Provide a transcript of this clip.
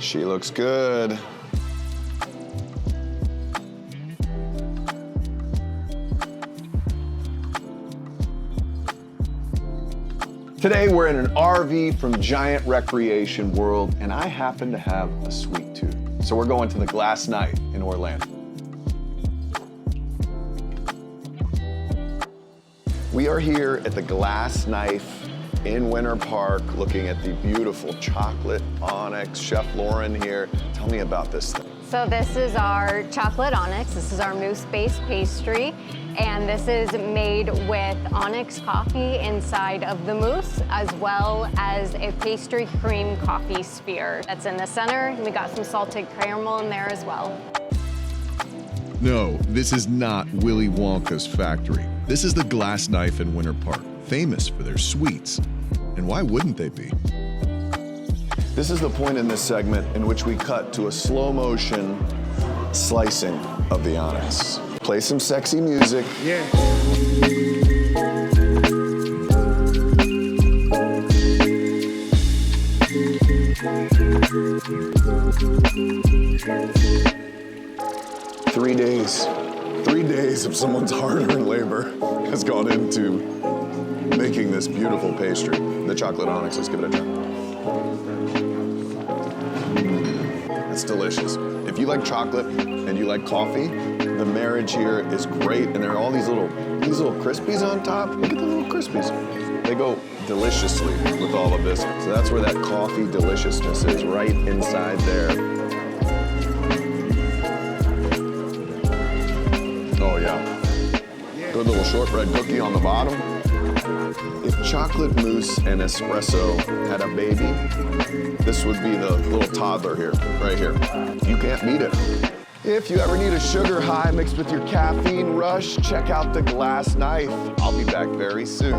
She looks good. Today we're in an RV from Giant Recreation World, and I happen to have a sweet tooth. So we're going to the Glass Knife in Orlando. We are here at the Glass Knife in Winter Park, looking at the beautiful Chocolate Onyx. Chef Lauren here. Tell me about this thing. So this is our Chocolate Onyx. This is our mousse-based pastry. And this is made with onyx coffee inside of the mousse, as well as a pastry cream coffee sphere that's in the center. We got some salted caramel in there as well. No, this is not Willy Wonka's factory. This is the Glass Knife in Winter Park, famous for their sweets. And why wouldn't they be? This is the point in this segment in which we cut to a slow motion slicing of the onyx. Play some sexy music. Yeah. 3 days. 3 days of someone's hard-earned labor has gone into making this beautiful pastry. The Chocolate Onyx, let's give it a try. It's delicious. If you like chocolate and you like coffee, the marriage here is great, and there are all these little crispies on top. Look at the little crispies. They go deliciously with all of this. So that's where that coffee deliciousness is, right inside there. Oh yeah. Good little shortbread cookie on the bottom. If chocolate mousse and espresso had a baby, this would be the little toddler here, right here. You can't beat it. If you ever need a sugar high mixed with your caffeine rush, check out the Glass Knife. I'll be back very soon.